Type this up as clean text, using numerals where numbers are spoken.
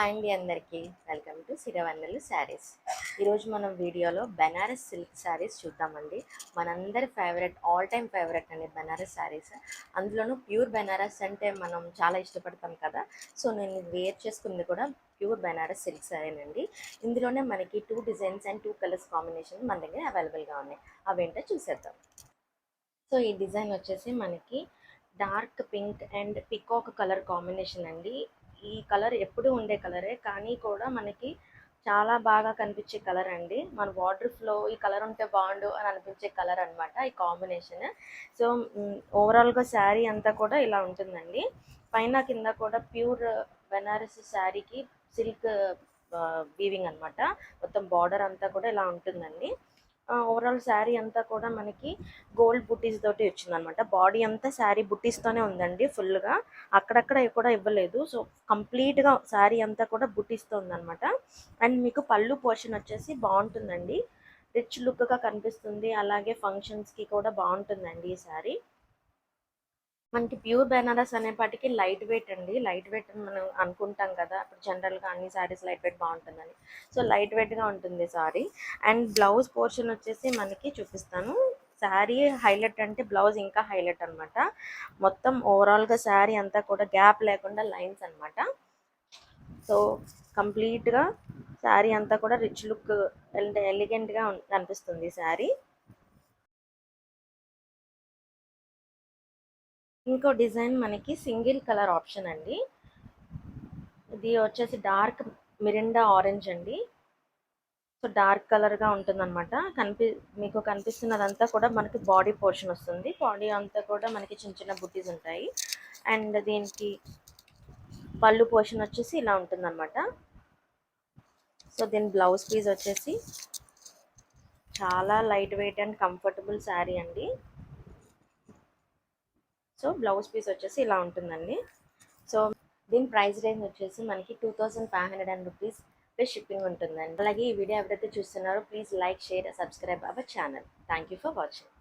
Hi అండి అందరికీ welcome to సిరవన్నెలు saris. ఈరోజు మనం వీడియోలో బెనారస్ సిల్క్ శారీస్ చూద్దామండి. మనందరి ఫేవరెట్, ఆల్ టైమ్ ఫేవరెట్ అండి బెనారస్ శారీస్. అందులోనూ ప్యూర్ బెనారస్ అంటే మనం చాలా ఇష్టపడతాం కదా. సో నేను వేర్ చేసుకుంది కూడా ప్యూర్ బెనారస్ సిల్క్ శారీనండి. ఇందులోనే మనకి 2 డిజైన్స్ అండ్ 2 కలర్స్ కాంబినేషన్ మన దగ్గర అవైలబుల్గా ఉన్నాయి. అవేంటో చూసేద్దాం. సో ఈ డిజైన్ వచ్చేసి మనకి dark pink and peacock colour combination అండి. ఈ కలర్ ఎప్పుడు ఉండే కలరే, కానీ కూడా మనకి చాలా బాగా కనిపించే కలర్ అండి. మన వార్డ్రోబ్లో ఈ కలర్ ఉంటే బాగుండు అని అనిపించే కలర్ అనమాట ఈ కాంబినేషన్. సో ఓవరాల్గా శారీ అంతా కూడా ఇలా ఉంటుందండి. పైన కింద కూడా ప్యూర్ బెనారస్ శారీకి సిల్క్ వీవింగ్ అనమాట. మొత్తం బార్డర్ అంతా కూడా ఇలా ఉంటుందండి. ఓవరాల్ శారీ అంతా కూడా మనకి గోల్డ్ బుట్టీస్ తోటి వచ్చిందనమాట. బాడీ అంతా శారీ బుట్టీస్తోనే ఉందండి ఫుల్గా, అక్కడక్కడ కూడా ఇవ్వలేదు. సో కంప్లీట్గా శారీ అంతా కూడా బుట్టీస్తో ఉందనమాట. అండ్ మీకు పళ్ళు పోర్షన్ వచ్చేసి బాగుంటుందండి, రిచ్ లుక్గా కనిపిస్తుంది. అలాగే ఫంక్షన్స్కి కూడా బాగుంటుందండి ఈ శారీ. మనకి ప్యూర్ బెనారస్ అనేపాటికి లైట్ వెయిట్ అండి. లైట్ వెయిట్ అని మనం అనుకుంటాం కదా, ఇప్పుడు జనరల్గా అన్ని శారీస్ లైట్ వెయిట్ బాగుంటుందని. సో లైట్ వెయిట్గా ఉంటుంది శారీ. అండ్ బ్లౌజ్ పోర్షన్ వచ్చేసి మనకి చూపిస్తాను. శారీ హైలైట్ అంటే బ్లౌజ్ ఇంకా హైలైట్ అనమాట. మొత్తం ఓవరాల్గా శారీ అంతా కూడా గ్యాప్ లేకుండా లైన్స్ అనమాట. సో కంప్లీట్గా శారీ అంతా కూడా రిచ్ లుక్ అండ్ ఎలిగెంట్గా కనిపిస్తుంది శారీ. ఇంకో డిజైన్ మనకి సింగిల్ కలర్ ఆప్షన్ అండి. ఇది వచ్చేసి డార్క్ మిరిండా ఆరెంజ్ అండి. సో డార్క్ కలర్గా ఉంటుందన్నమాట. మీకు కనిపిస్తున్నదంతా కూడా మనకి బాడీ పోర్షన్ వస్తుంది. బాడీ అంతా కూడా మనకి చిన్న చిన్న బుట్టీస్ ఉంటాయి. అండ్ దీనికి పళ్ళు పోర్షన్ వచ్చేసి ఇలా ఉంటుందన్నమాట. సో దీని బ్లౌజ్ పీస్ వచ్చేసి చాలా light weight and comfortable sari అండి. సో బ్లౌజ్ పీస్ వచ్చేసి ఇలా ఉంటుందండి. సో దీని ప్రైస్ రేంజ్ వచ్చేసి మనకి 2500 రూపీస్ ప్లస్ షిప్పింగ్ ఉంటుందండి. అలాగే ఈ వీడియో ఎవరైతే చూస్తున్నారో please like, share, subscribe our channel. Thank you for watching.